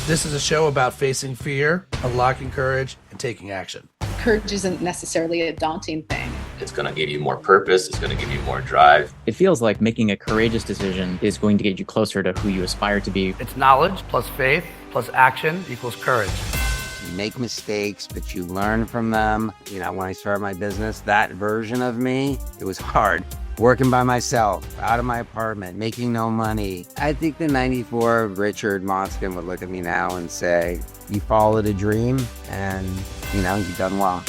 This is a show about facing fear, unlocking courage, and taking action. Courage isn't necessarily a daunting thing. It's going to give you more purpose. It's going to give you more drive. It feels like making a courageous decision is going to get you closer to who you aspire to be. It's knowledge plus faith plus action equals courage. You make mistakes, but you learn from them. You know, when I started my business, that version of me, it was hard. Working by myself, out of my apartment, making no money. I think the 94 Richard Motzkin would look at me now and say, you followed a dream and, you know, you've done well.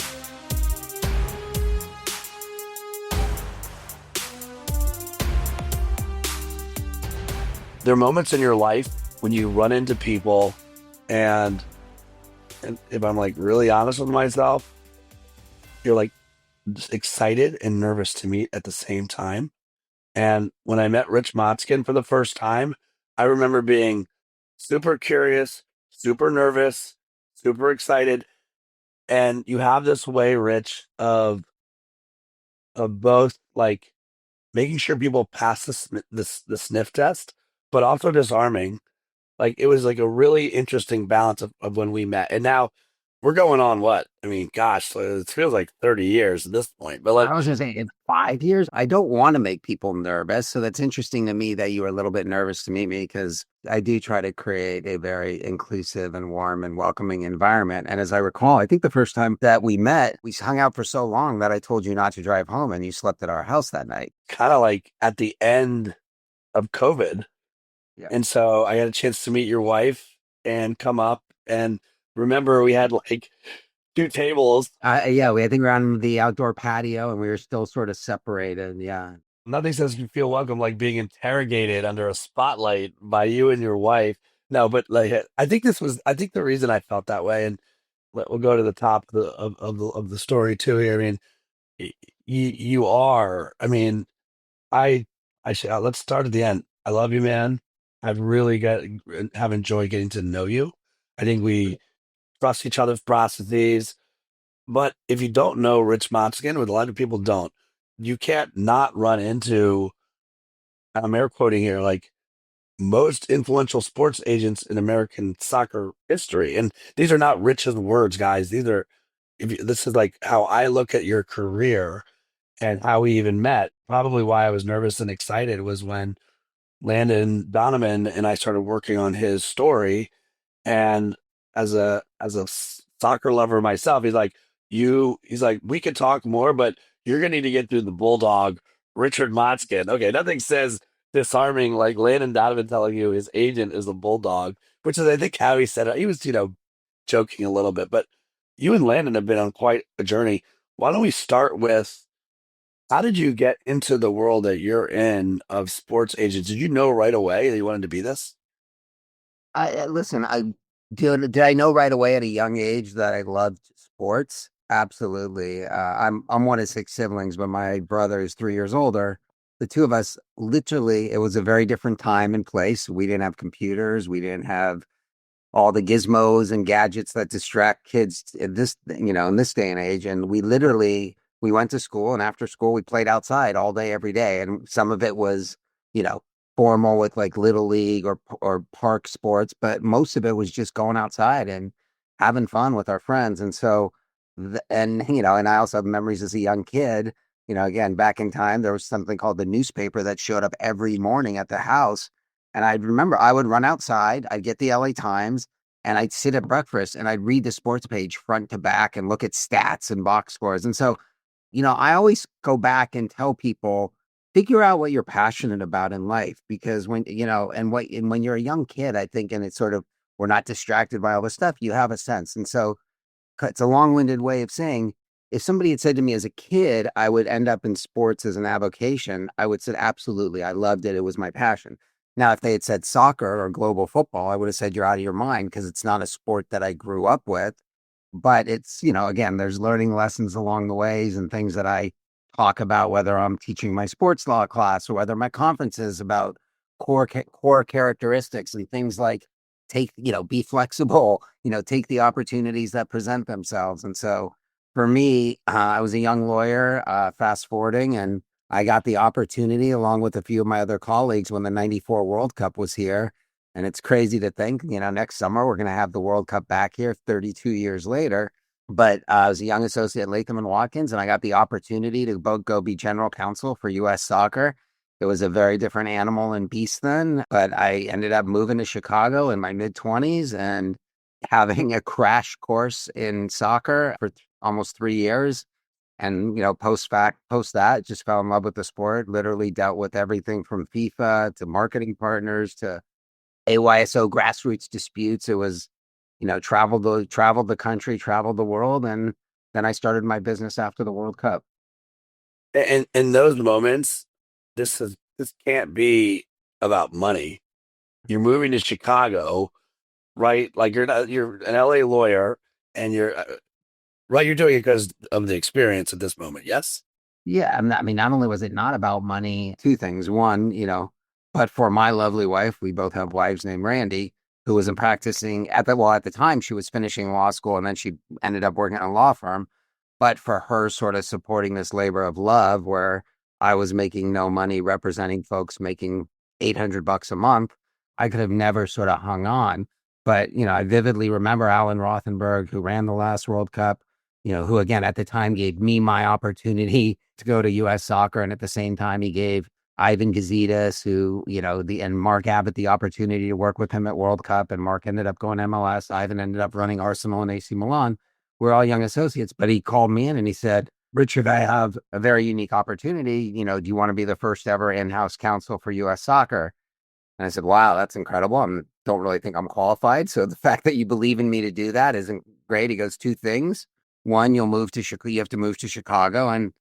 There are moments in your life when you run into people and if I'm like really honest with myself, you're like just excited and nervous to meet at the same time. And when I met Rich Motzkin for the first time, I remember being super curious, super nervous, super excited. And you have this way, Rich, of both like making sure people pass the sniff test, but also disarming. Like it was like a really interesting balance of when we met. And now we're going on what? I mean, gosh, it feels like 30 years at this point. But I was going to say, in 5 years, I don't want to make people nervous. So that's interesting to me that you were a little bit nervous to meet me because I do try to create a very inclusive and warm and welcoming environment. And as I recall, I think the first time that we met, we hung out for so long that I told you not to drive home and you slept at our house that night. kind of like at the end of COVID. Yeah. And so I had a chance to meet your wife and come up and remember we had like 2 tables. Yeah, I think we were on the outdoor patio and we were still sort of separated. Yeah. Nothing says you feel welcome like being interrogated under a spotlight by you and your wife. No, but like I think the reason I felt that way, and we'll go to the top of the story too here. I mean, you are. I mean, I should let's start at the end. I love you, man. Have enjoyed getting to know you. I think we trust each other's processes. But if you don't know Rich Motzkin, what a lot of people don't, you can't not run into, I'm air quoting here, like most influential sports agents in American soccer history. And these are not Rich's words, guys. This is like how I look at your career and how we even met. Probably why I was nervous and excited was when Landon Donovan and I started working on his story. And as a soccer lover myself, he's like, we could talk more, but you're gonna need to get through the bulldog, Richard Motzkin. Okay, nothing says disarming like Landon Donovan telling you his agent is a bulldog, which is I think how he said it. He was, joking a little bit, but you and Landon have been on quite a journey. Why don't we start with how did you get into the world that you're in of sports agents? Did you know right away that you wanted to be this? Listen, did I know right away at a young age that I loved sports? Absolutely. I'm one of 6 siblings, but my brother is 3 years older. The two of us, literally, it was a very different time and place. We didn't have computers. We didn't have all the gizmos and gadgets that distract kids in this day and age. And we went to school, and after school, we played outside all day, every day. And some of it was, you know, formal with like little league or park sports, but most of it was just going outside and having fun with our friends. And so, and I also have memories as a young kid. Again, back in time, there was something called the newspaper that showed up every morning at the house. And I remember I would run outside, I'd get the LA Times, and I'd sit at breakfast and I'd read the sports page front to back and look at stats and box scores. And so, I always go back and tell people, figure out what you're passionate about in life, because when you're a young kid, I think, and it's sort of, we're not distracted by all this stuff, you have a sense. And so it's a long-winded way of saying, if somebody had said to me as a kid, I would end up in sports as an avocation, I would say, absolutely. I loved it. It was my passion. Now, if they had said soccer or global football, I would have said, you're out of your mind, because it's not a sport that I grew up with. But it's, again, there's learning lessons along the ways and things that I talk about, whether I'm teaching my sports law class or whether my conference is about core characteristics and things like be flexible, take the opportunities that present themselves. And so for me, I was a young lawyer, fast forwarding, and I got the opportunity along with a few of my other colleagues when the 94 World Cup was here And it's crazy to think, next summer we're going to have the World Cup back here 32 years later. But I was a young associate at Latham and Watkins, and I got the opportunity to both go be general counsel for U.S. soccer. It was a very different animal and beast then, but I ended up moving to Chicago in my mid-20s and having a crash course in soccer for almost 3 years. And, post that, just fell in love with the sport, literally dealt with everything from FIFA to marketing partners to AYSO grassroots disputes. It was, traveled the country, traveled the world. And then I started my business after the World Cup. And in those moments, this can't be about money. You're moving to Chicago, right? Like you're an LA lawyer, and you're right. You're doing it because of the experience at this moment. Yes. Yeah, I mean, not only was it not about money, two things. One, but for my lovely wife, we both have wives named Randy, who wasn't practicing at the time she was finishing law school, and then she ended up working at a law firm. But for her sort of supporting this labor of love, where I was making no money representing folks making $800 a month, I could have never sort of hung on. But, I vividly remember Alan Rothenberg, who ran the last World Cup, who again at the time gave me my opportunity to go to US soccer. And at the same time, he gave Ivan Gazidis, who, and Mark Abbott the opportunity to work with him at World Cup. And Mark ended up going MLS. Ivan ended up running Arsenal and AC Milan. We're all young associates, but he called me in and he said, Richard, I have a very unique opportunity. Do you want to be the first ever in-house counsel for US soccer? And I said, wow, that's incredible. I don't really think I'm qualified. So the fact that you believe in me to do that isn't great. He goes, two things. One, you have to move to Chicago. And,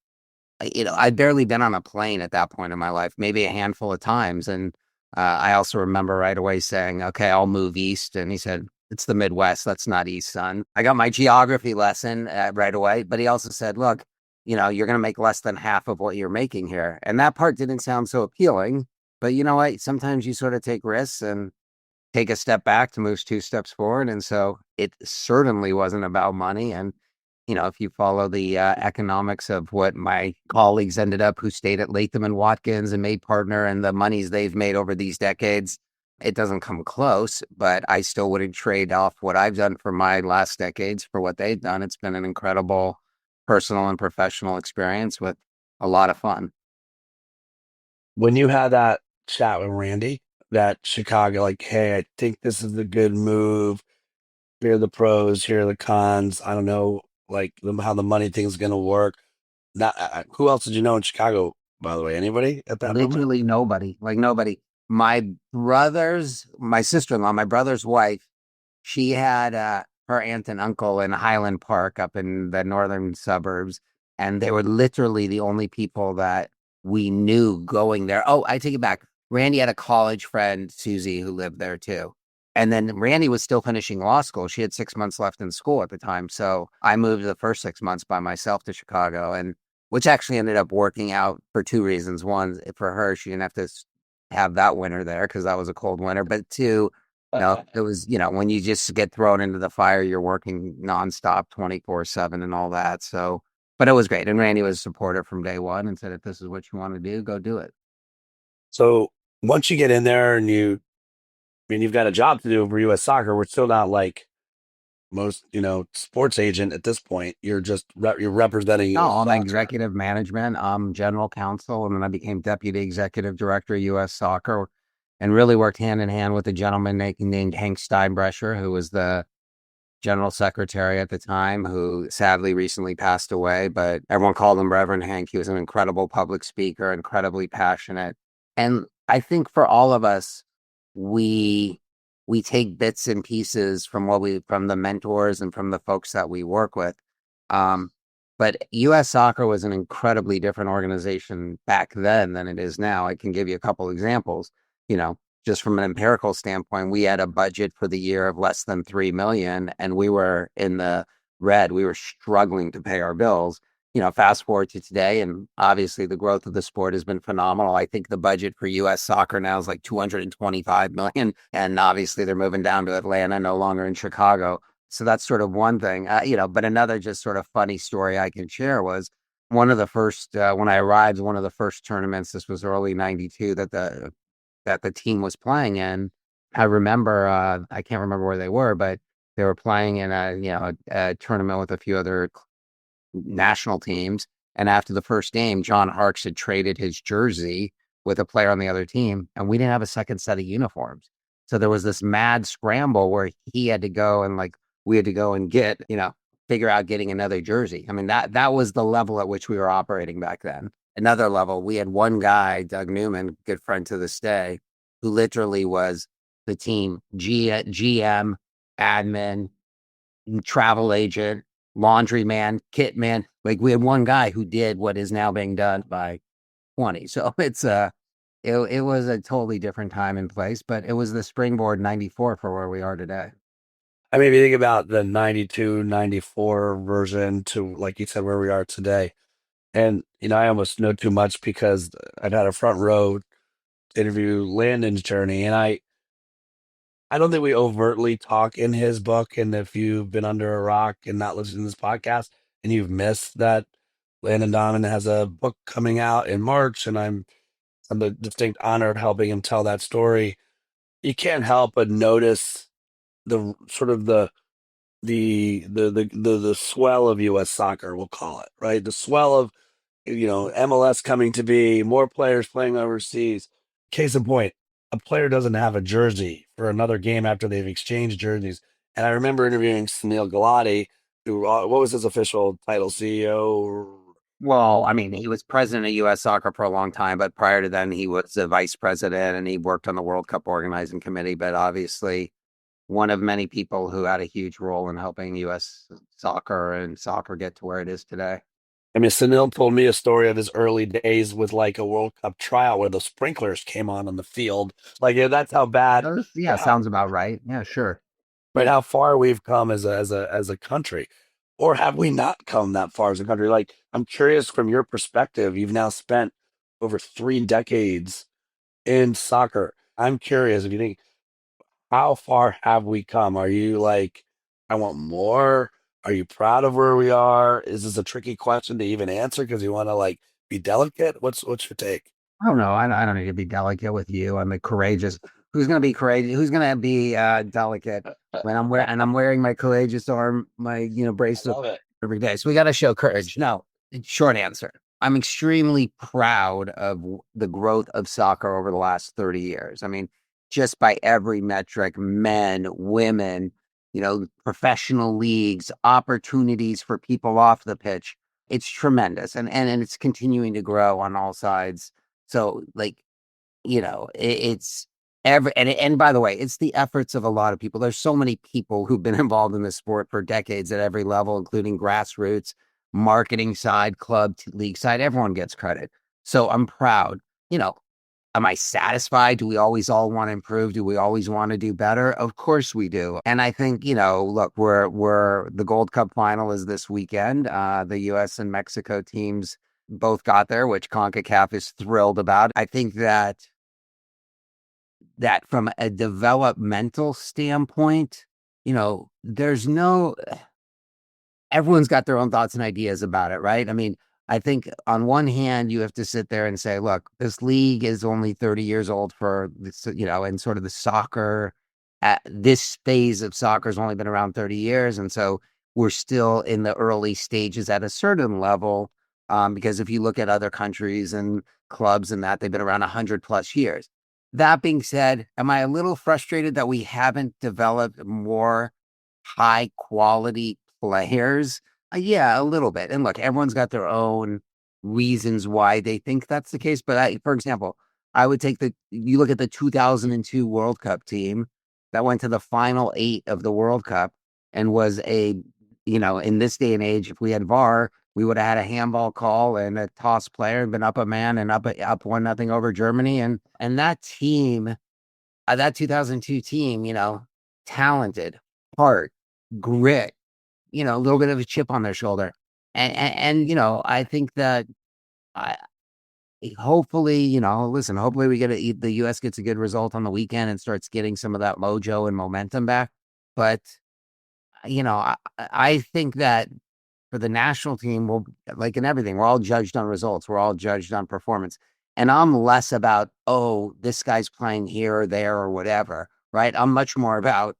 I'd barely been on a plane at that point in my life, maybe a handful of times. And I also remember right away saying, okay, I'll move east. And he said, it's the Midwest. That's not east, son. I got my geography lesson right away. But he also said, look, you're going to make less than half of what you're making here. And that part didn't sound so appealing. But you know what? Sometimes you sort of take risks and take a step back to move two steps forward. And so it certainly wasn't about money. And, if you follow the economics of what my colleagues ended up who stayed at Latham and Watkins and made partner and the monies they've made over these decades, it doesn't come close. But I still wouldn't trade off what I've done for my last decades for what they've done. It's been an incredible personal and professional experience with a lot of fun. When you had that chat with Randy, that Chicago, like, hey, I think this is a good move. Here are the pros, here are the cons. I don't know, like how the money thing's gonna work. Not who else did you know in Chicago, by the way? Anybody at that moment? Literally nobody, like nobody. My sister-in-law, my brother's wife, she had her aunt and uncle in Highland Park up in the northern suburbs, and they were literally the only people that we knew going there. Oh, I take it back. Randy had a college friend, Susie, who lived there too. And then Randy was still finishing law school. She had 6 months left in school at the time. So I moved the first 6 months by myself to Chicago, and which actually ended up working out for two reasons. One, for her, she didn't have to have that winter there because that was a cold winter. But two, it was, when you just get thrown into the fire, you're working nonstop 24/7 and all that. So, but it was great. And Randy was supportive from day one and said, if this is what you want to do, go do it. So once you get in there and you've got a job to do for U.S. soccer, we're still not like most, sports agent at this point. You're just you're representing No, U.S. I'm soccer. executive management. I'm general counsel. And then I became deputy executive director of U.S. soccer and really worked hand in hand with a gentleman named Hank Steinbrecher, who was the general secretary at the time, who sadly recently passed away, but everyone called him Reverend Hank. He was an incredible public speaker, incredibly passionate. And I think for all of us, we take bits and pieces from from the mentors and from the folks that we work with. But US Soccer was an incredibly different organization back then than it is now. I can give you a couple examples. Just from an empirical standpoint, we had a budget for the year of less than 3 million, and we were in the red. We were struggling to pay our bills. Fast forward to today, and obviously the growth of the sport has been phenomenal. I think the budget for US soccer now is like 225 million, and obviously they're moving down to Atlanta, no longer in Chicago. So that's sort of one thing, but another just sort of funny story I can share was one of the first, when I arrived, one of the first tournaments, this was early 92, that the team was playing in, I remember, I can't remember where they were, but they were playing in a tournament with a few other national teams. And after the first game, John Harkes had traded his jersey with a player on the other team, and we didn't have a second set of uniforms. So there was this mad scramble where he had to go and we had to go and figure out getting another jersey. I mean, that was the level at which we were operating back then. Another level, we had one guy, Doug Newman, good friend to this day, who literally was the team GM, admin, travel agent, laundry man, kit man. Like we had one guy who did what is now being done by 20. So it was a totally different time and place, but it was the springboard 94 for where we are today. I mean, if you think about the 92, 94 version to, like you said, where we are today. And, I almost know too much because I've had a front row to interview Landon's journey. And I don't think we overtly talk in his book. And if you've been under a rock and not listening to this podcast and you've missed that, Landon Donovan has a book coming out in March, and I'm the distinct honor of helping him tell that story. You can't help but notice the sort of the swell of U.S. soccer, we'll call it, right? The swell of MLS coming to be, more players playing overseas. Case in point, a player doesn't have a jersey for another game after they've exchanged jerseys. And I remember interviewing Sunil Gulati, who what was his official title, CEO? Well, I mean, he was president of U.S. Soccer for a long time, but prior to then, he was the vice president and he worked on the World Cup organizing committee. But obviously, one of many people who had a huge role in helping U.S. soccer and soccer get to where it is today. I mean, Sunil told me a story of his early days with like a World Cup trial where the sprinklers came on the field. Like, yeah, that's how bad. Yeah, sounds about right. Yeah, sure. But how far we've come as a country, or have we not come that far as a country? Like, I'm curious from your perspective. You've now spent over 3 decades in soccer. I'm curious if you think, how far have we come? Are you like, I want more? Are you proud of where we are? Is this a tricky question to even answer because you want to like be delicate? What's your take? I don't know. I don't need to be delicate with you. I'm a courageous. Who's going to be courageous? Who's going to be delicate when I'm wearing my courageous arm, my bracelet every day. So we got to show courage. No, short answer. I'm extremely proud of the growth of soccer over the last 30 years. I mean, just by every metric, men, women, professional leagues, opportunities for people off the pitch. It's tremendous. And it's continuing to grow on all sides. So it's and by the way, it's the efforts of a lot of people. There's so many people who've been involved in this sport for decades at every level, including grassroots, marketing side, club, league side. Everyone gets credit. So I'm proud. Am I satisfied? Do we always all want to improve? Do we always want to do better? Of course we do. And I think, look, we're the Gold Cup final is this weekend. The US and Mexico teams both got there, which CONCACAF is thrilled about. I think that from a developmental standpoint, everyone's got their own thoughts and ideas about it, right? I mean, I think on one hand, you have to sit there and say, look, this league is only 30 years old for this, and sort of the soccer, this phase of soccer has only been around 30 years. And so we're still in the early stages at a certain level. Because if you look at other countries and clubs and that, they've been around 100+ years. That being said, am I a little frustrated that we haven't developed more high quality players? Yeah, a little bit. And look, everyone's got their own reasons why they think that's the case. But for example, I would take you look at the 2002 World Cup team that went to the final 8 of the World Cup and was in this day and age, if we had VAR, we would have had a handball call and a toss player and been up a man and up 1-0 over Germany. And that team, that 2002 team, talented, heart, grit, a little bit of a chip on their shoulder. And I think that hopefully, hopefully we the US gets a good result on the weekend and starts getting some of that mojo and momentum back. But, I think that for the national team, like in everything, we're all judged on results. We're all judged on performance. And I'm less about, this guy's playing here or there or whatever. right? I'm much more about,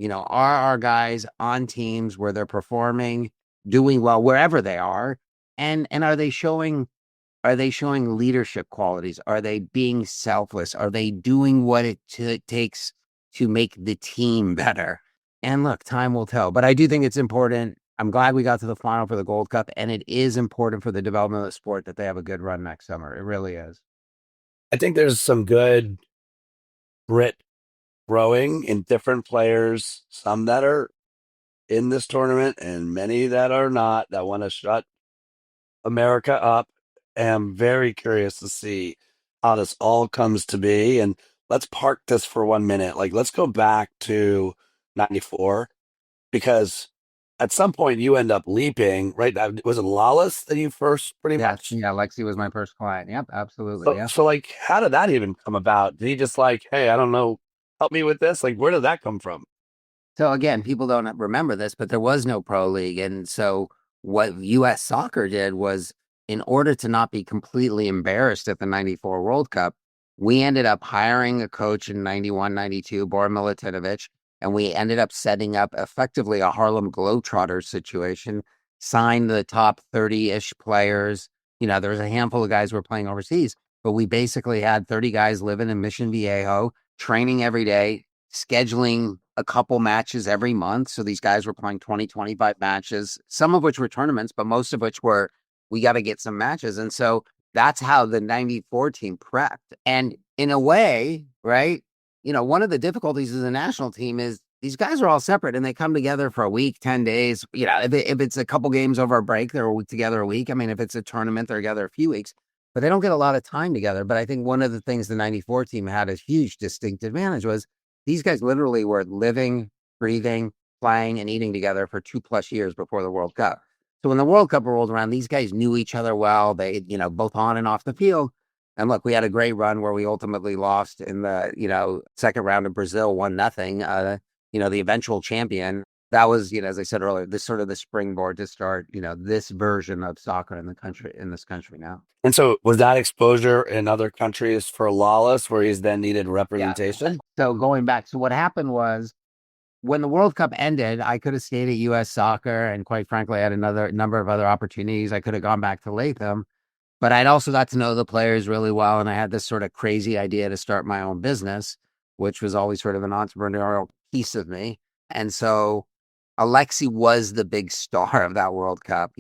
are our guys on teams where they're performing, doing well wherever they are, and are they showing leadership qualities? Are they being selfless? Are they doing what it takes to make the team better? And look, time will tell. But I do think it's important. I'm glad we got to the final for the Gold Cup, and it is important for the development of the sport that they have a good run next summer. It really is. I think there's some good grit growing in different players, some that are in this tournament and many that are not, that want to shut America up. And I'm very curious to see how this all comes to be. And let's park this for 1 minute. Like, let's go back to 94 because at some point you end up leaping, right? Was it Lawless that you first pretty Yeah, much? yeah. Lexi was my first client. Yep, absolutely. So, Yeah. so like, how did that even come about? Did he just like, hey, I don't know, help me with this? Like, where did that come from? So again, people don't remember this, but there was no pro league. And so what US soccer did was, in order to not be completely embarrassed at the 94 World Cup, we ended up hiring a coach in 91, 92, Bor Milutinovic, and we ended up setting up effectively a Harlem Globetrotters situation, signed the top 30-ish players. There was a handful of guys who were playing overseas, but we basically had 30 guys living in Mission Viejo, training every day, scheduling a couple matches every month. So these guys were playing 20, 25 matches, some of which were tournaments, but most of which were, we got to get some matches. And so that's how the 94 team prepped. And in a way, right, one of the difficulties of the national team is these guys are all separate and they come together for a week, 10 days. If it's a couple games over a break, they're together a week. I mean, if it's a tournament, they're together a few weeks, but they don't get a lot of time together. But I think one of the things the 94 team had a huge distinct advantage was these guys literally were living, breathing, playing, and eating together for 2+ years before the World Cup. So when the World Cup rolled around, these guys knew each other well. They, both on and off the field. And look, we had a great run where we ultimately lost in the, second round of Brazil, 1-0. The eventual champion. That was, as I said earlier, this sort of the springboard to start, this version of soccer in this country now. And so was that exposure in other countries for Lawless where he's then needed Yeah. representation? So going back, so what happened was, when the World Cup ended, I could have stayed at US Soccer, and quite frankly, I had another number of other opportunities. I could have gone back to Latham, but I'd also got to know the players really well, and I had this sort of crazy idea to start my own business, which was always sort of an entrepreneurial piece of me. And so Alexi was the big star of that World Cup.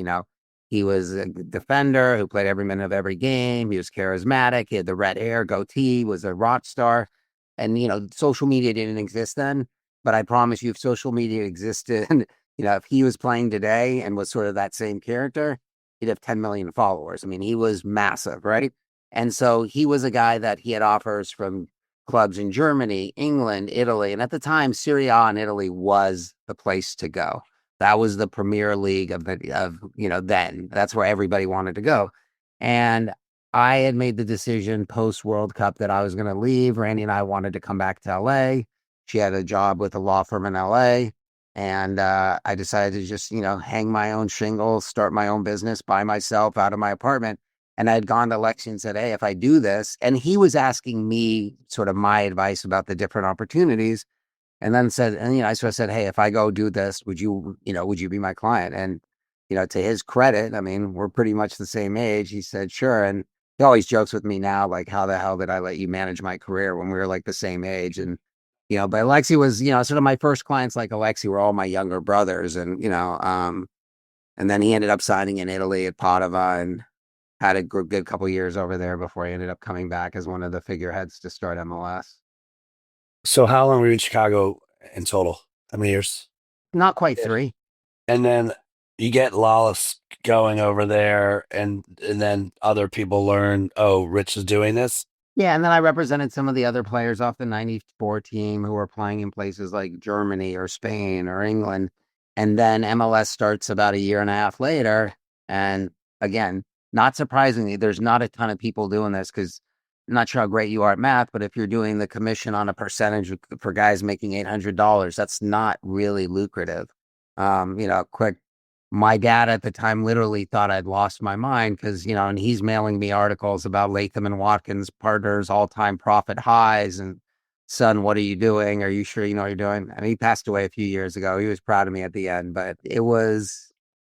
He was a defender who played every minute of every game. He was charismatic. He had the red hair, goatee, was a rock star. And, social media didn't exist then. But I promise you, if social media existed, if he was playing today and was sort of that same character, he'd have 10 million followers. I mean, he was massive, right? And so he was a guy that he had offers from clubs in Germany, England, Italy. And at the time, Serie A in Italy was the place to go. That was the premier league then. That's where everybody wanted to go. And I had made the decision post World Cup that I was going to leave. Randy and I wanted to come back to LA. She had a job with a law firm in LA. And I decided to just, hang my own shingles, start my own business by myself out of my apartment. And I had gone to Alexi and said, hey, if I do this, and he was asking me sort of my advice about the different opportunities. And then said, and, I sort of said, hey, if I go do this, would you be my client? And, to his credit, I mean, we're pretty much the same age. He said, sure. And he always jokes with me now, like, how the hell did I let you manage my career when we were like the same age? And, but Alexi was, sort of my first clients like Alexi were all my younger brothers. And, and then he ended up signing in Italy at Padova and had a good couple years over there before he ended up coming back as one of the figureheads to start MLS. So how long were you in Chicago in total? How many years? Not quite Yeah. 3. And then you get Lawless going over there, and then other people learn, oh, Rich is doing this. Yeah, and then I represented some of the other players off the 94 team who were playing in places like Germany or Spain or England. And then MLS starts about a year and a half later. And again, not surprisingly, there's not a ton of people doing this because I'm not sure how great you are at math, but if you're doing the commission on a percentage for guys making $800, that's not really lucrative. Quick, my dad at the time literally thought I'd lost my mind because, and he's mailing me articles about Latham and Watkins partners, all-time profit highs. And son, what are you doing? Are you sure you know what you're doing? And he passed away a few years ago. He was proud of me at the end, but it was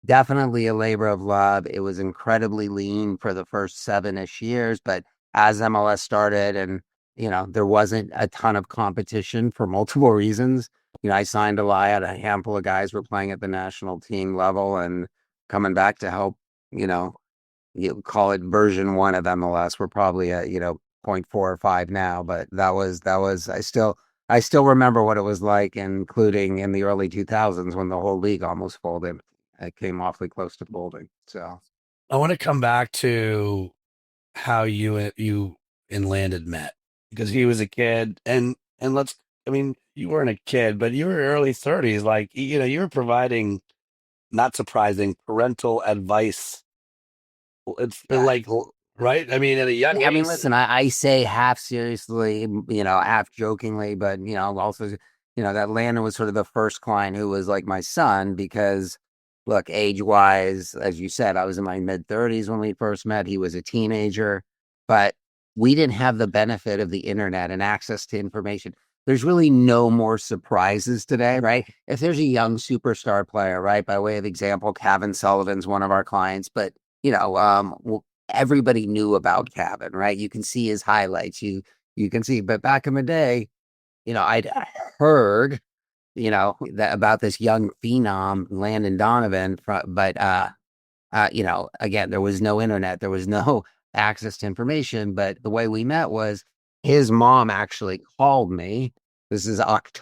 definitely a labor of love. It was incredibly lean for the first 7-ish years, but as MLS started and, there wasn't a ton of competition for multiple reasons. I signed a lie at a handful of guys were playing at the national team level and coming back to help, you call it version 1 of MLS. We're probably at, 0.4 or 5 now, but that was I still remember what it was like, including in the early 2000s when the whole league almost folded. It came awfully close to folding. So I want to come back to how you and Landon met because he was a kid and I mean, you weren't a kid, but you were early 30s. Like, you were providing, not surprising, parental advice. It's yeah, like, right? I mean, at a young I mean, age. listen, I say half seriously, half jokingly, but also, that Landon was sort of the first client who was like my son because, look, age wise, as you said, I was in my mid 30s when we first met. He was a teenager, but we didn't have the benefit of the internet and access to information. There's really no more surprises today, right? If there's a young superstar player, right? By way of example, Kevin Sullivan's one of our clients, but everybody knew about Cabin, right? You can see his highlights. You can see, but back in the day, I'd heard, that about this young phenom, Landon Donovan, but again, there was no internet, there was no access to information. But the way we met was his mom actually called me. This is around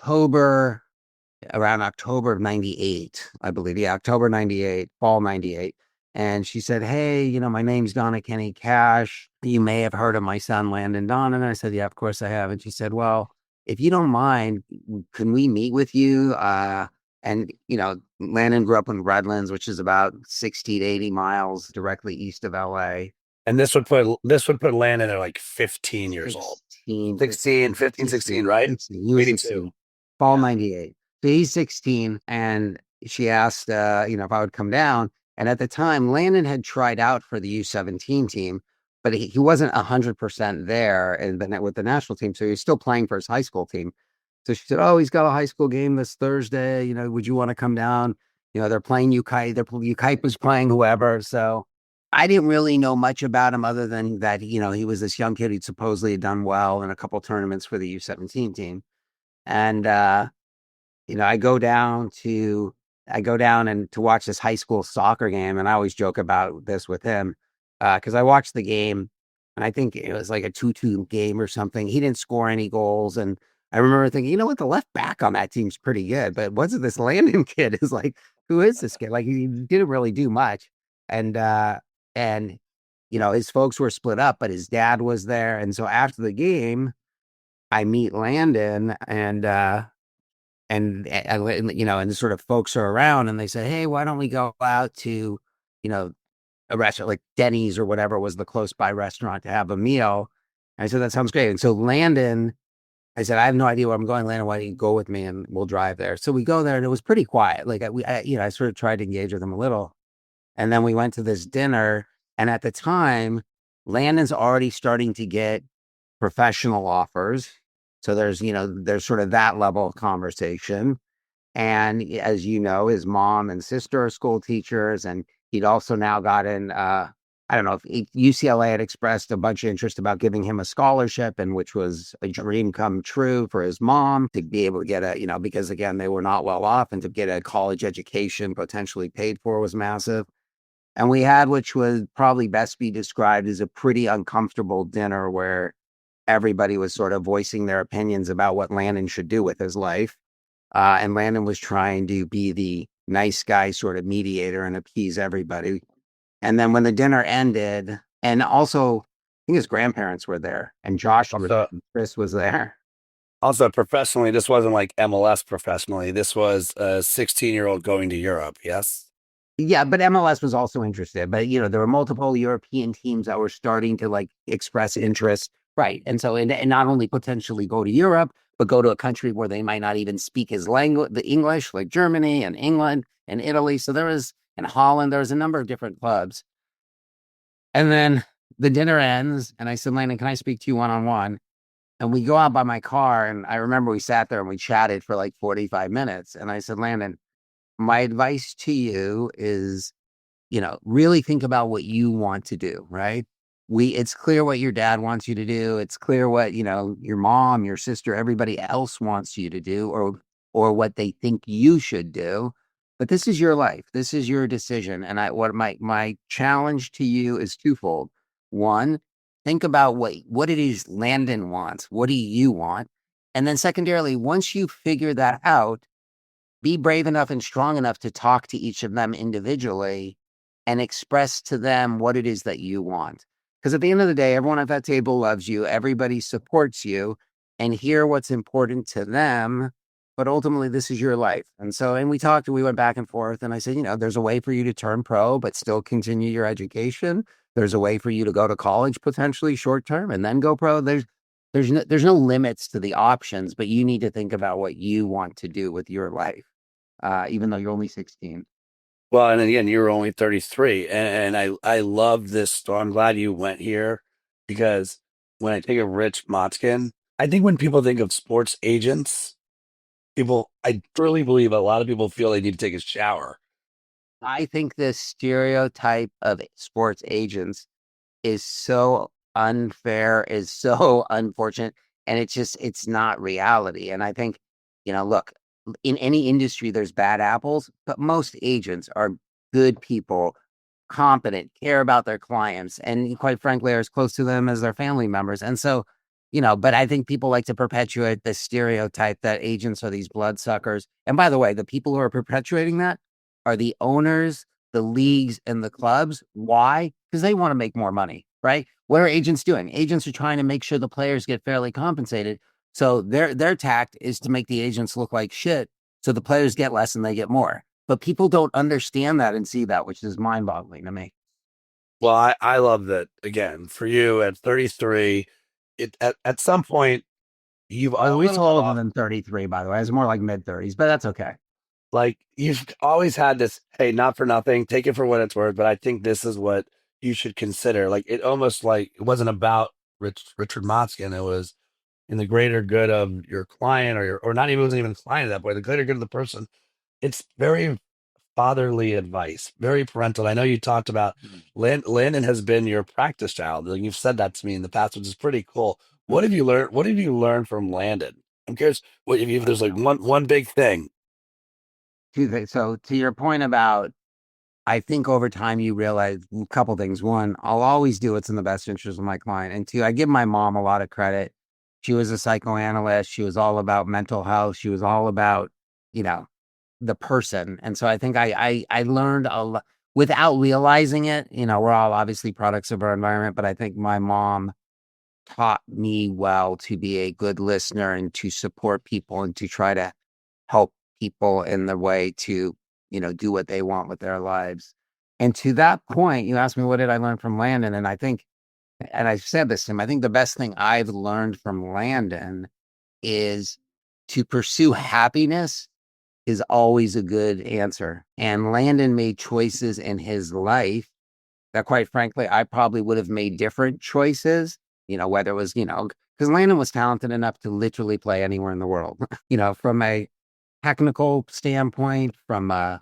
October of 98, I believe. Yeah, October 98, fall 98. And she said, hey, my name's Donna Kenny Cash. You may have heard of my son, Landon Donovan. I said, yeah, of course I have. And she said, well, if you don't mind, can we meet with you? And, Landon grew up in Redlands, which is about 60 to 80 miles directly east of LA. And this would put Landon at like 15 years old. 16, 16, 15, 16, right? 16. He was 82. 16. Fall Yeah. 98. So he's 16. And she asked, if I would come down. And at the time, Landon had tried out for the U17 team, but he wasn't 100% there and then with the national team. So he was still playing for his high school team. So she said, oh, he's got a high school game this Thursday. Would you want to come down? They're playing UKite. UKite was playing whoever. So I didn't really know much about him other than that, he was this young kid who'd supposedly done well in a couple tournaments for the U17 team. And, I go down and to watch this high school soccer game. And I always joke about this with him because I watched the game and I think it was like a 2-2 game or something. He didn't score any goals. And I remember thinking, the left back on that team's pretty good, but what's this Landon kid is like, who is this kid? Like he didn't really do much. And, and, his folks were split up, but his dad was there. And so after the game, I meet Landon and sort of folks are around and they say, hey, why don't we go out to, a restaurant like Denny's or whatever was the close by restaurant to have a meal. And I said, that sounds great. And so Landon, I said, I have no idea where I'm going. Landon, why don't you go with me and we'll drive there? So we go there and it was pretty quiet. Like I sort of tried to engage with him a little. And then we went to this dinner. And at the time, Landon's already starting to get professional offers. So there's sort of that level of conversation. And as you know, his mom and sister are school teachers. And he'd also now gotten, I don't know if UCLA had expressed a bunch of interest about giving him a scholarship, and which was a dream come true for his mom to be able to get because again, they were not well off, and to get a college education potentially paid for was massive. And we had, which would probably best be described as a pretty uncomfortable dinner where everybody was sort of voicing their opinions about what Landon should do with his life. And Landon was trying to be the nice guy sort of mediator and appease everybody. And then when the dinner ended, and also I think his grandparents were there and Chris was there. Also, professionally, this wasn't like MLS professionally. This was a 16-year-old going to Europe. Yes. Yeah, but MLS was also interested. But there were multiple European teams that were starting to like express interest, right? And so, and not only potentially go to Europe, but go to a country where they might not even speak his language, the English, like Germany and England and Italy. So in Holland, there was a number of different clubs. And then the dinner ends, and I said, Landon, can I speak to you one-on-one? And we go out by my car, and I remember we sat there and we chatted for like 45 minutes. And I said, Landon, my advice to you is, really think about what you want to do, right? It's clear what your dad wants you to do. It's clear what, your mom, your sister, everybody else wants you to do, or what they think you should do. But this is your life. This is your decision. And what my challenge to you is twofold. One, think about what it is Landon wants. What do you want? And then secondarily, once you figure that out, be brave enough and strong enough to talk to each of them individually and express to them what it is that you want. Because at the end of the day, everyone at that table loves you, everybody supports you, and hear what's important to them. But ultimately, this is your life. And we talked and we went back and forth. And I said, there's a way for you to turn pro, but still continue your education. There's a way for you to go to college potentially short term and then go pro. There's no limits to the options, but you need to think about what you want to do with your life, even though you're only 16. Well, and again, you were only 33, and I love this story. I'm glad you went here because when I think of Rich Motzkin, I think when people think of sports agents, I truly believe a lot of people feel they need to take a shower. I think this stereotype of sports agents is so unfair, is so unfortunate, and it's not reality. And I think, look, in any industry, there's bad apples, but most agents are good people, competent, care about their clients, and quite frankly, are as close to them as their family members. And so, but I think people like to perpetuate the stereotype that agents are these bloodsuckers. And by the way, the people who are perpetuating that are the owners, the leagues, and the clubs. Why? Because they want to make more money, right? What are agents doing? Agents are trying to make sure the players get fairly compensated. So their tact is to make the agents look like shit. So the players get less and they get more. But people don't understand that and see that, which is mind boggling to me. Well, I love that again for you at 33. At some point you've A always little older than 33, by the way. It's more like mid 30s, but that's okay. like you've always had this, hey, not for nothing, take it for what it's worth, but I think this is what you should consider. Like it almost like it wasn't about Richard Motzkin. It was in the greater good of your client or not even, it wasn't even client at that point, the greater good of the person. It's very fatherly advice, very parental. I know you talked about Landon has been your practice child. Like you've said that to me in the past, which is pretty cool. What have you learned? What have you learned from Landon? I'm curious. What if there's like one big thing? Two things. So to your point about, I think over time you realize a couple things. One, I'll always do what's in the best interest of my client. And two, I give my mom a lot of credit. She was a psychoanalyst. She was all about mental health. She was all about, you know, the person. And so I think I learned a lot without realizing it. We're all obviously products of our environment, but I think my mom taught me well to be a good listener and to support people and to try to help people in the way to, do what they want with their lives. And to that point, you asked me, what did I learn from Landon? And I think, and I've said this to him, I think the best thing I've learned from Landon is to pursue happiness is always a good answer. And Landon made choices in his life that, quite frankly, I probably would have made different choices, whether it was, because Landon was talented enough to literally play anywhere in the world, from a technical standpoint, from a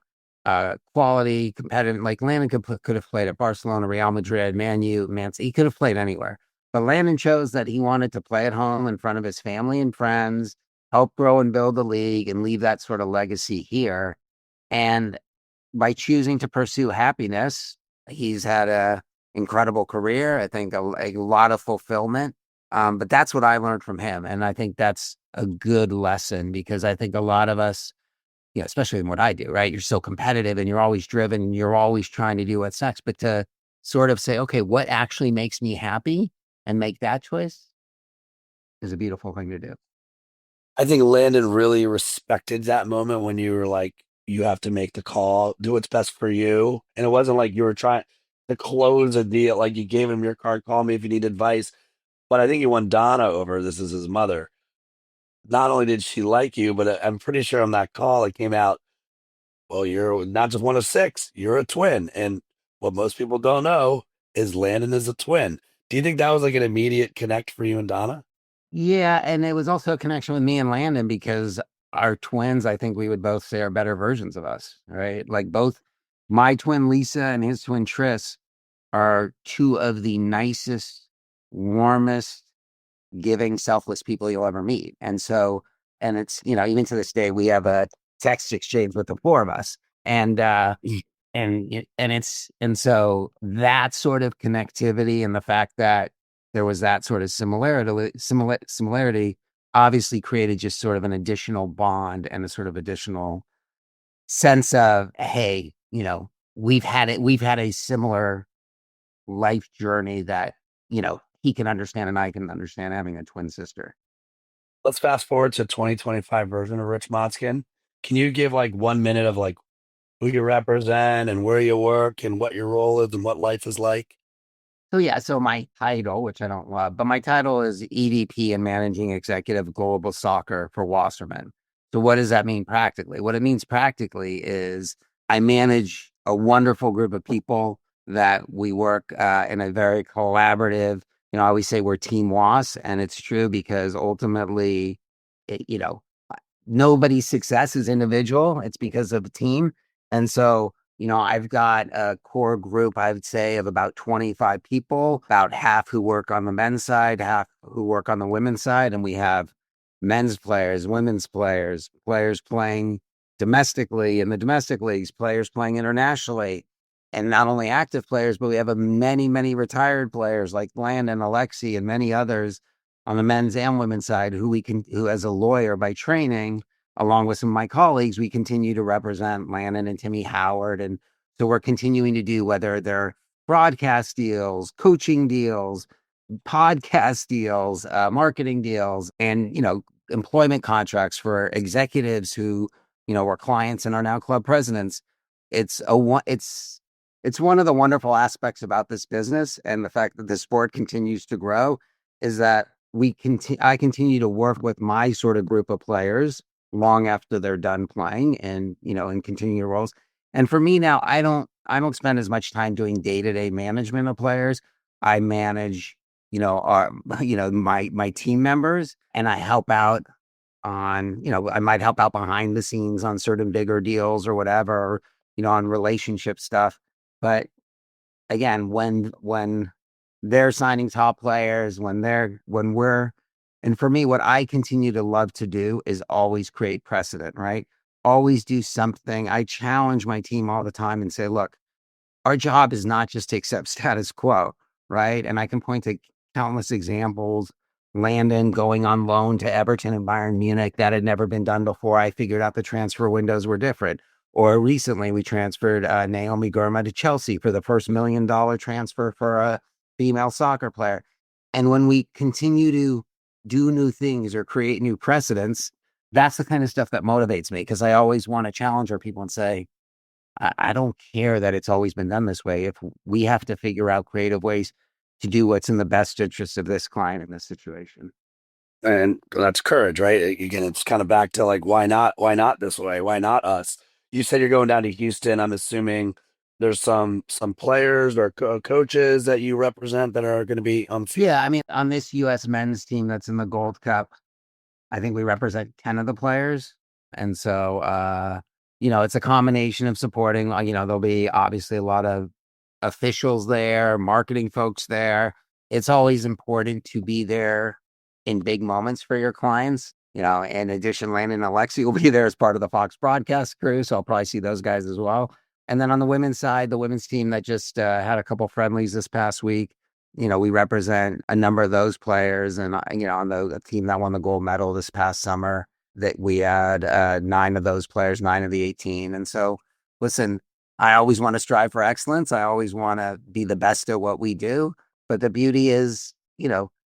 quality competitive, like Landon could have played at Barcelona, Real Madrid, Man U, Man City. He could have played anywhere. But Landon chose that he wanted to play at home in front of his family and friends, help grow and build the league and leave that sort of legacy here. And by choosing to pursue happiness, he's had a incredible career. I think a lot of fulfillment. But that's what I learned from him. And I think that's a good lesson because I think a lot of us, especially in what I do, right? You're so competitive and you're always driven and you're always trying to do what's next. But to sort of say, okay, what actually makes me happy and make that choice is a beautiful thing to do. I think Landon really respected that moment when you were like, you have to make the call, do what's best for you. And it wasn't like you were trying to close a deal, like you gave him your card, call me if you need advice. But I think you won Donna over. This is his mother. Not only did she like you, but I'm pretty sure on that call it came out, well, you're not just one of six, you're a twin. And what most people don't know is Landon is a twin. Do you think that was like an immediate connect for you and Donna? Yeah, and it was also a connection with me and Landon because our twins, I think we would both say are better versions of us, right? Like both my twin Lisa and his twin Tris are two of the nicest, warmest, giving, selfless people you'll ever meet. And so, and it's, even to this day, we have a text exchange with the four of us. And and so that sort of connectivity and the fact that there was that sort of similarity obviously created just sort of an additional bond and a sort of additional sense of, hey, we've had a similar life journey that, he can understand and I can understand having a twin sister. Let's fast forward to 2025 version of Rich Motzkin. Can you give like 1 minute of like who you represent and where you work and what your role is and what life is like? So yeah, so my title, which I don't love, but my title is EVP and Managing Executive Global Soccer for Wasserman. So what does that mean practically? What it means practically is I manage a wonderful group of people that we work in a very collaborative. I always say we're Team Was, and it's true because ultimately, it, you know, nobody's success is individual. It's because of a team. And so, I've got a core group, I would say, of about 25 people, about half who work on the men's side, half who work on the women's side. And we have men's players, women's players, players playing domestically in the domestic leagues, players playing internationally, and not only active players, but we have many, many retired players like Landon, Alexi, and many others on the men's and women's side who as a lawyer by training, along with some of my colleagues, we continue to represent Landon and Timmy Howard. And so we're continuing to do whether they're broadcast deals, coaching deals, podcast deals, marketing deals, and, employment contracts for executives who, were clients and are now club presidents. It's it's one of the wonderful aspects about this business and the fact that the sport continues to grow is that I continue to work with my sort of group of players long after they're done playing and, and continue roles. And for me now, I don't spend as much time doing day-to-day management of players. I manage, our, my team members and I help out on, I might help out behind the scenes on certain bigger deals or whatever, or, on relationship stuff. But again, when they're signing top players, and for me, what I continue to love to do is always create precedent, right? Always do something. I challenge my team all the time and say, look, our job is not just to accept status quo, right? And I can point to countless examples. Landon going on loan to Everton and Bayern Munich, that had never been done before. I figured out the transfer windows were different. Or recently, we transferred Naomi Girma to Chelsea for the first $1 million transfer for a female soccer player. And when we continue to do new things or create new precedents, that's the kind of stuff that motivates me because I always want to challenge our people and say, I don't care that it's always been done this way. If we have to figure out creative ways to do what's in the best interest of this client in this situation. And that's courage, right? Again, it's kind of back to like, why not? Why not this way? Why not us? You said you're going down to Houston. I'm assuming there's some players or coaches that you represent that are going to be on field. Yeah, I mean, on this U.S. men's team that's in the Gold Cup, I think we represent 10 of the players. And so, it's a combination of supporting, there'll be obviously a lot of officials there, marketing folks there. It's always important to be there in big moments for your clients. In addition, Landon and Alexi will be there as part of the Fox broadcast crew. So I'll probably see those guys as well. And then on the women's side, the women's team that just had a couple friendlies this past week, we represent a number of those players. And, on the team that won the gold medal this past summer, that we had 9 of those players, 9 of the 18. And so, listen, I always want to strive for excellence. I always want to be the best at what we do. But the beauty is,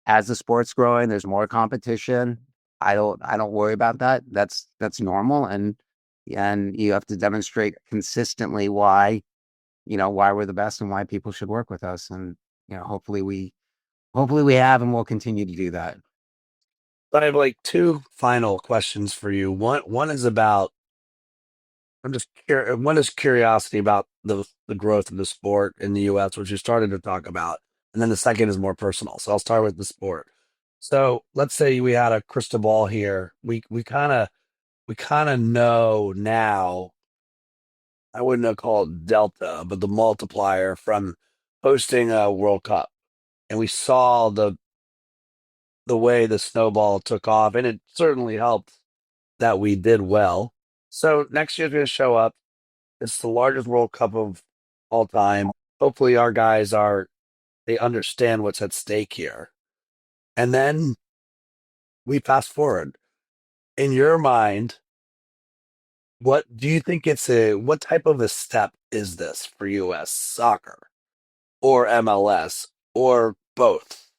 as the sport's growing, there's more competition. I don't worry about that. That's normal. And you have to demonstrate consistently why we're the best and why people should work with us. And, hopefully we have and we'll continue to do that. I have like 2 final questions for you. One is about I'm just curious. One is curiosity about the growth of the sport in the U.S., which you started to talk about, and then the second is more personal. So I'll start with the sport. So let's say we had a crystal ball here. We kind of know now. I wouldn't call it delta, but the multiplier from hosting a World Cup, and we saw the way the snowball took off, and it certainly helped that we did well. So next year's going to show up. It's the largest World Cup of all time. Hopefully, our guys they understand what's at stake here. And then we fast forward. In your mind, what do you think what type of a step is this for US soccer or MLS or both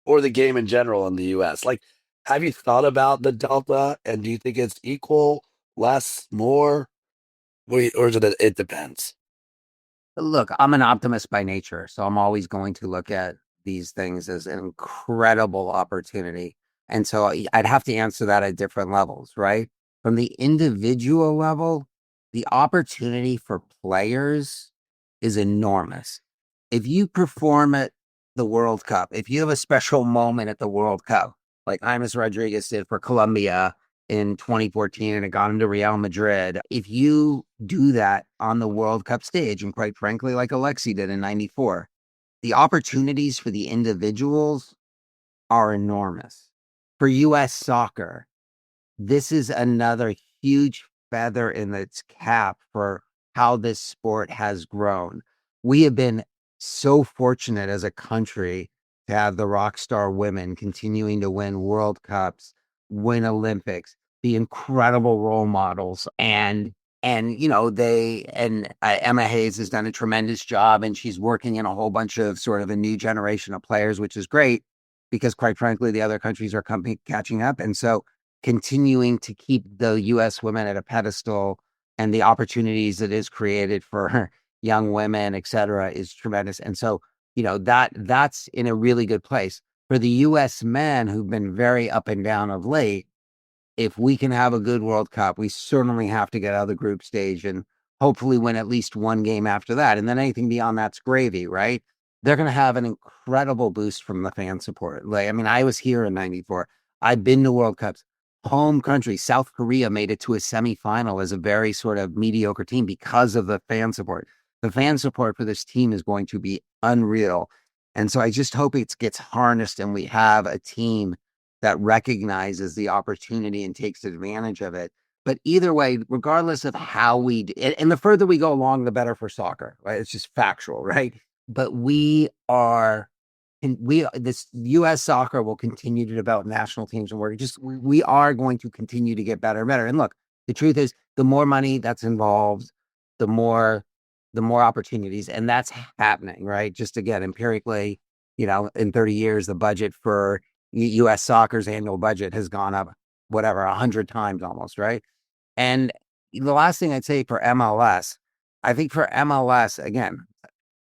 or the game in general in the US? Like, have you thought about the delta and do you think it's equal, less, more? Or is it depends? Look, I'm an optimist by nature, so I'm always going to look at these things as an incredible opportunity. And so I'd have to answer that at different levels, right? From the individual level, the opportunity for players is enormous. If you perform at the World Cup, if you have a special moment at the World Cup, like James Rodriguez did for Colombia in 2014 and it got him to Real Madrid. If you do that on the World Cup stage, and quite frankly, like Alexi did in 94, the opportunities for the individuals are enormous. For US soccer, this is another huge feather in its cap for how this sport has grown. We have been so fortunate as a country to have the rock star women continuing to win World Cups, win Olympics, be incredible role models. And Emma Hayes has done a tremendous job and she's working in a whole bunch of sort of a new generation of players, which is great because quite frankly, the other countries are catching up. And so continuing to keep the US women at a pedestal and the opportunities that is created for young women, et cetera, is tremendous. And so, that's in a really good place. For the US men who've been very up and down of late, if we can have a good World Cup, we certainly have to get out of the group stage and hopefully win at least one game after that. And then anything beyond that's gravy, right? They're going to have an incredible boost from the fan support. Like, I mean, I was here in 94. I've been to World Cups. Home country, South Korea made it to a semifinal as a very sort of mediocre team because of the fan support. The fan support for this team is going to be unreal. And so I just hope it gets harnessed and we have a team that recognizes the opportunity and takes advantage of it. But either way, regardless of how and the further we go along, the better for soccer, right? It's just factual, right? But this U.S. soccer will continue to develop national teams and we are going to continue to get better and better. And look, the truth is, the more money that's involved, the more opportunities, and that's happening, right? Just again, empirically, in 30 years, the budget for U.S. soccer's annual budget has gone up, 100 times almost, right? And the last thing I'd say for MLS, I think for MLS, again,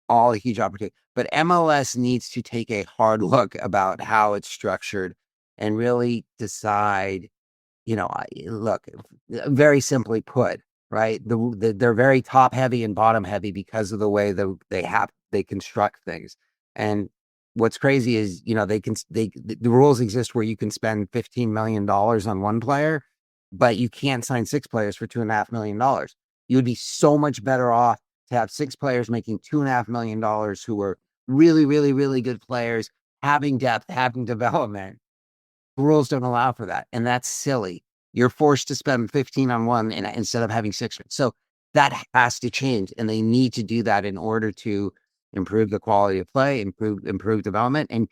all a huge opportunity, but MLS needs to take a hard look about how it's structured and really decide, look, very simply put, right? They're very top heavy and bottom heavy because of the way they construct things. And what's crazy is, the rules exist where you can spend $15 million on one player, but you can't sign 6 players for $2.5 million. You would be so much better off to have 6 players making $2.5 million who are really, really, really good players, having depth, having development. The rules don't allow for that. And that's silly. You're forced to spend 15 on one instead of having 6. So that has to change. And they need to do that in order to improve the quality of play, improve development, and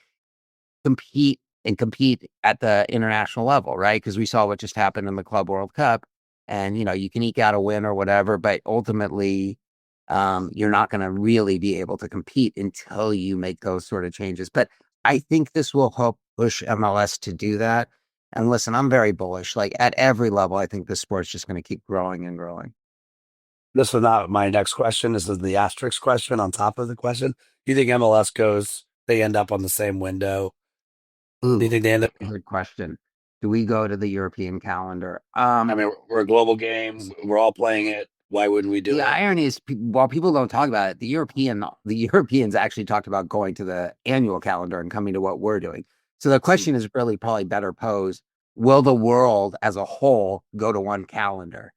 compete at the international level, right? Because we saw what just happened in the Club World Cup. And, you can eke out a win or whatever, but ultimately, you're not going to really be able to compete until you make those sort of changes. But I think this will help push MLS to do that. And listen, I'm very bullish. Like at every level, I think this sport's just going to keep growing and growing. This is not my next question. This is the asterisk question on top of the question. Do you think MLS they end up on the same window? Do you Ooh, think they end up? good question. Do we go to the European calendar? I mean, we're a global game. We're all playing it. Why wouldn't we do The it? irony is, while people don't talk about it, the Europeans actually talked about going to the annual calendar and coming to what we're doing. So the question is really probably better posed. Will the world as a whole go to one calendar?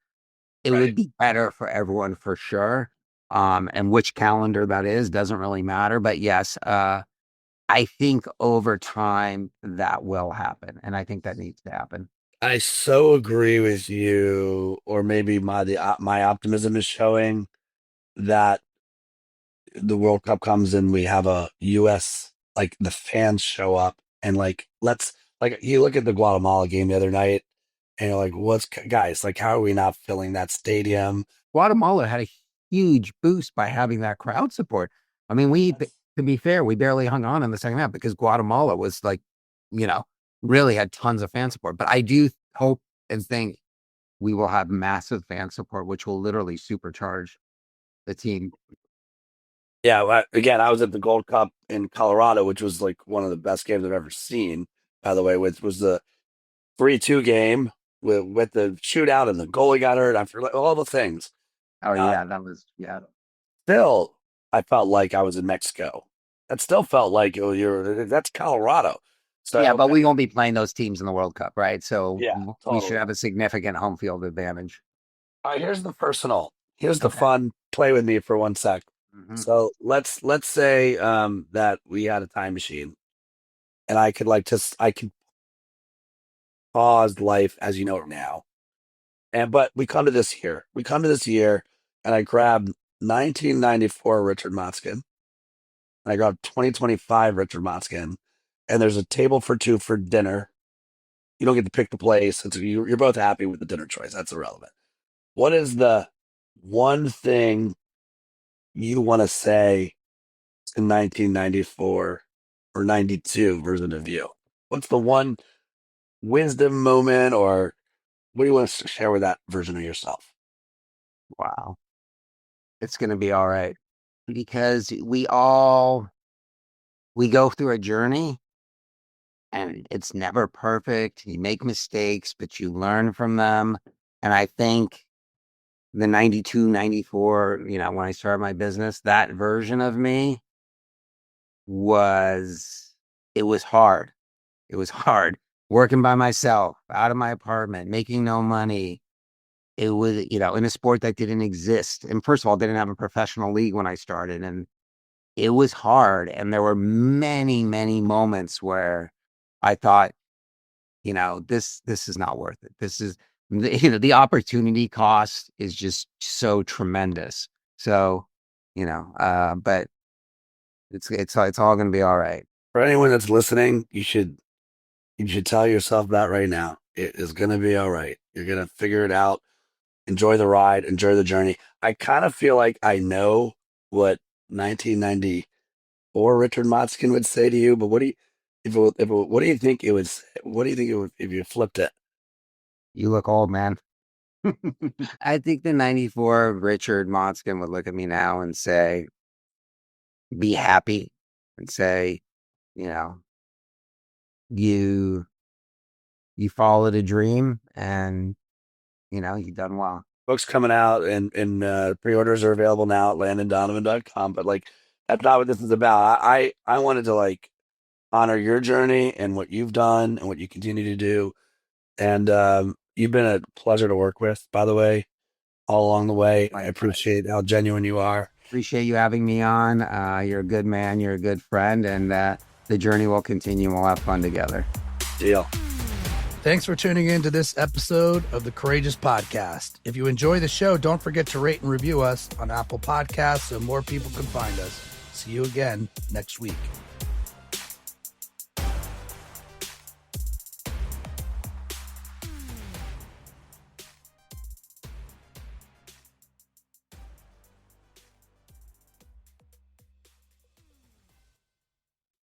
It would be better for everyone for sure. And which calendar that is doesn't really matter. But yes, I think over time that will happen. And I think that needs to happen. I so agree with you, or maybe my optimism is showing that the World Cup comes and we have a U.S. like the fans show up and like let's like you look at the Guatemala game the other night and you're like, what's guys like? How are we not filling that stadium? Guatemala had a huge boost by having that crowd support. I mean, to be fair, we barely hung on in the second half because Guatemala was like, really had tons of fan support. But I do hope and think we will have massive fan support, which will literally supercharge the team. Yeah, well, again, I was at the Gold Cup in Colorado, which was like one of the best games I've ever seen. By the way, which was the 3-2 game with the shootout and the goalie got hurt. I forgot all the things. Oh yeah, that was Still, I felt like I was in Mexico. That still felt like that's Colorado. So yeah, but we won't be playing those teams in the World Cup, right? So yeah, we totally. should have a significant home field advantage. All right, here's the personal. Here's the Okay. fun. Play with me for 1 sec. Mhm. So let's say that we had a time machine, and I could I could pause life as you know it now, but we come to this year. We come to this year, and I grabbed 1994 Richard Motzkin, and I grabbed 2025 Richard Motzkin, and there's a table for two for dinner. You don't get to pick the place. You're both happy with the dinner choice. That's irrelevant. What is the one thing you want to say in 1994 or 92 version of you? What's the one wisdom moment, or what do you want to share with that version of yourself? Wow. It's going to be all right because we go through a journey and it's never perfect. You make mistakes, but you learn from them. And I think the 92, 94, when I started my business, that version of me it was hard. It was hard working by myself, out of my apartment, making no money. It was, in a sport that didn't exist. And first of all, didn't have a professional league when I started. And it was hard. And there were many, many moments where I thought, this is not worth it. This is, the opportunity cost is just so tremendous. So, but it's all going to be all right. For anyone that's listening, you should tell yourself that right now. It is going to be all right. You're going to figure it out. Enjoy the ride. Enjoy the journey. I kind of feel like I know what 1994 Richard Motzkin would say to you, but what do you think it would? What do you think it would if you flipped it? You look old, man. I think the 94 Richard Motzkin would look at me now and say, be happy, and say, you followed a dream and, you've done well. Books coming out and pre-orders are available now at landondonovan.com. But like, that's not what this is about. I wanted to like honor your journey and what you've done and what you continue to do. And you've been a pleasure to work with, by the way, all along the way. I appreciate how genuine you are. Appreciate you having me on. You're a good man. You're a good friend. And the journey will continue. We'll have fun together. Deal. Thanks for tuning in to this episode of the Courageous Podcast. If you enjoy the show, don't forget to rate and review us on Apple Podcasts so more people can find us. See you again next week.